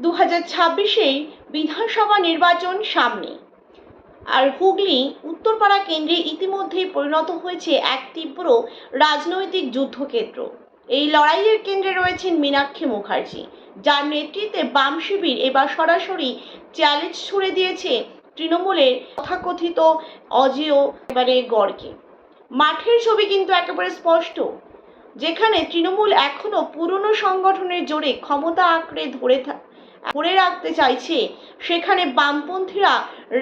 2026-এ বিধানসভা নির্বাচন সামনে, আর হুগলি উত্তরপাড়া কেন্দ্রে ইতিমধ্যেই পরিণত হয়েছে এক তীব্র রাজনৈতিক যুদ্ধক্ষেত্র। এই লড়াইয়ের কেন্দ্রে রয়েছেন মীনাক্ষী মুখার্জি, যার নেতৃত্বে বাম শিবির এবার সরাসরি চ্যালেঞ্জ ছুড়ে দিয়েছে তৃণমূলের তথাকথিত অজেয় গড়কে। মাঠের ছবি কিন্তু একেবারে স্পষ্ট, যেখানে তৃণমূল এখনো পুরনো সংগঠনের জোরে ক্ষমতা আঁকড়ে ধরে রাখতে চাইছে, সেখানে বামপন্থীরা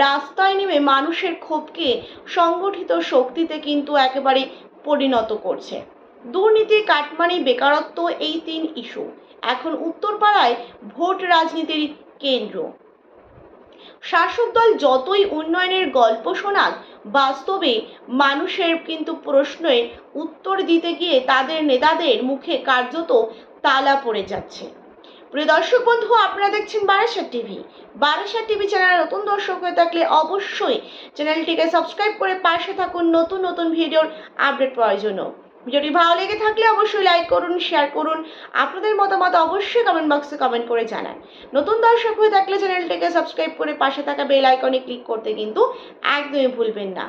রাস্তায় নেমে মানুষের ক্ষোভকে সংগঠিত শক্তিতে কিন্তু একেবারে পরিণত করছে। দুর্নীতি, কাটমানি, বেকারত্ব, এই তিন ইস্যু এখন উত্তরপাড়ায় ভোট রাজনীতির কেন্দ্র। শাসক দল যতই উন্নয়নের গল্প শোনাক, বাস্তবে মানুষের কিন্তু প্রশ্নের উত্তর দিতে গিয়ে তাদের নেতাদের মুখে কার্যত তালা পড়ে যাচ্ছে। প্রিয় দর্শক বন্ধু, আপনারা দেখছেন বারাসাত টিভি। বারাসাত টিভি চ্যানেলে নতুন দর্শক হয়ে থাকলে অবশ্যই চ্যানেলটিকে সাবস্ক্রাইব করে পাশে থাকুন নতুন নতুন ভিডিওর আপডেট পাওয়ার জন্য। ভিডিওটি ভালো লেগে থাকলে অবশ্যই লাইক করুন, শেয়ার করুন, আপনাদের মতামত অবশ্যই কমেন্ট বক্সে কমেন্ট করে জানান। নতুন দর্শক হয়ে থাকলে চ্যানেলটিকে সাবস্ক্রাইব করে পাশে থাকা বেল আইকনে ক্লিক করতে কিন্তু একদমই ভুলবেন না।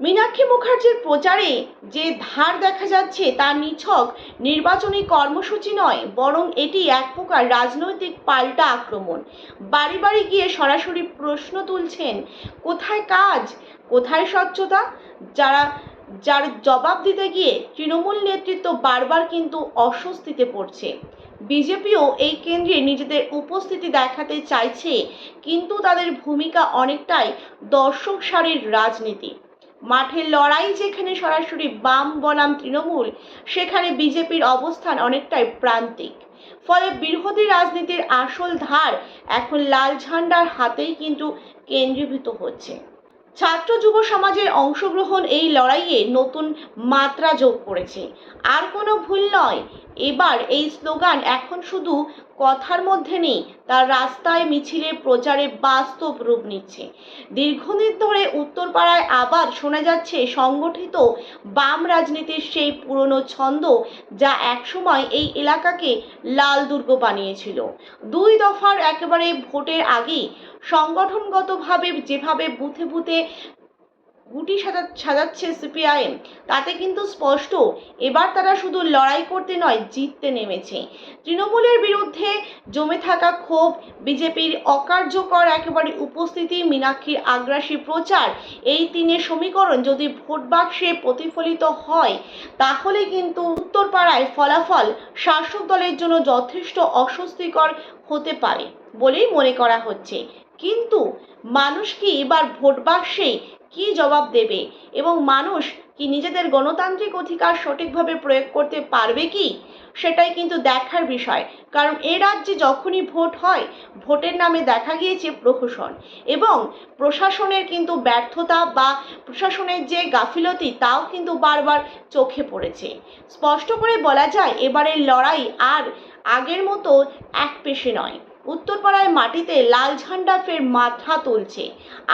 মীনাক্ষী মুখার্জির প্রচারে যে ধার দেখা যাচ্ছে তা নিছক নির্বাচনী কর্মসূচি নয়, বরং এটি এক প্রকার রাজনৈতিক পাল্টা আক্রমণ। বাড়ি বাড়ি গিয়ে সরাসরি প্রশ্ন তুলছেন, কোথায় কাজ, কোথায় স্বচ্ছতা? যার জবাব দিতে গিয়ে তৃণমূল নেতৃত্ব বারবার কিন্তু অস্বস্তিতে পড়ছে। বিজেপিও এই কেন্দ্রে নিজেদের উপস্থিতি দেখাতে চাইছে, কিন্তু তাদের ভূমিকা অনেকটাই দর্শক সারির রাজনীতি। মাঠের লড়াই যেখানে সরাসরি বাম বনাম তৃণমূল, সেখানে বিজেপির অবস্থান অনেকটাই প্রান্তিক। ফলে বিরোধী রাজনীতির আসল ধার এখন লাল ঝান্ডার হাতেই কিন্তু কেন্দ্রীভূত হচ্ছে। ছাত্র যুব সমাজের অংশগ্রহণ এই লড়াইয়ে নতুন মাত্রা যোগ করেছে। আর কোনো ভুল নয়, এবার এই স্লোগান এখন শুধু কথার মধ্যে নেই, তার রাস্তায়, মিছিলে, প্রচারে বাস্তব রূপ নিচ্ছে। দীর্ঘদিন ধরে উত্তরপাড়ায় আবার শোনা যাচ্ছে সংগঠিত বাম রাজনীতির সেই পুরনো ছন্দ, যা একসময় এই এলাকাকে লাল দুর্গ বানিয়েছিল। 2 দফার একেবারে ভোটের আগেই সংগঠনগতভাবে যেভাবে বুথে বুথে গুটি সাজাচ্ছে সিপিআইএম, তাতে কিন্তু স্পষ্ট এবার তারা শুধু লড়াই করতে নয়, জিততে নেমেছে। তৃণমূলের বিরুদ্ধে জমে থাকা ক্ষোভ, বিজেপির অকার্যকর একেবারে উপস্থিতি, মীনাক্ষীর আগ্রাসী প্রচার, এই তিনের সমীকরণ যদি ভোট বাক্সে প্রতিফলিত হয়, তাহলে কিন্তু উত্তরপাড়ায় ফলাফল শাসক দলের জন্য যথেষ্ট অস্বস্তিকর হতে পারে বলেই মনে করা হচ্ছে। কিন্তু মানুষ কি এবার ভোট বাক্সে কি জবাব দেবে, এবং মানুষ কি নিজেদের গণতান্ত্রিক অধিকার সঠিকভাবে প্রয়োগ করতে পারবে কি, সেটাই কিন্তু দেখার বিষয়। কারণ এ রাজ্যে যখনই ভোট হয়, ভোটের নামে দেখা গিয়েছে প্রহসন, এবং প্রশাসনের কিন্তু ব্যর্থতা বা প্রশাসনের যে গাফিলতি, তাও কিন্তু বারবার চোখে পড়েছে। স্পষ্ট করে বলা যায়, এবারের লড়াই আর আগের মতো একপেশে নয়। উত্তরপাড়ায় মাটিতে লাল ঝান্ডা ফের মাথা তুলছে,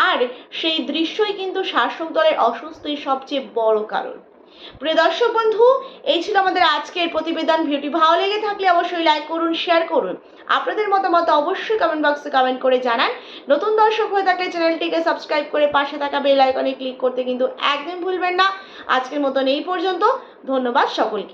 আর সেই দৃশ্যই কিন্তু শাসক দলের অস্বস্তির সবচেয়ে বড় কারণ। প্রিয় দর্শক বন্ধু, এই ছিল আমাদের আজকের প্রতিবেদন। ভিডিওটি ভালো লেগে থাকলে অবশ্যই লাইক করুন, শেয়ার করুন, আপনাদের মতামত অবশ্যই কমেন্ট বক্সে কমেন্ট করে জানান। নতুন দর্শক হয়ে থাকলে চ্যানেলটিকে সাবস্ক্রাইব করে পাশে থাকা বেল আইকনে ক্লিক করতে কিন্তু একদম ভুলবেন না। আজকের মতন এই পর্যন্ত, ধন্যবাদ সকলকে।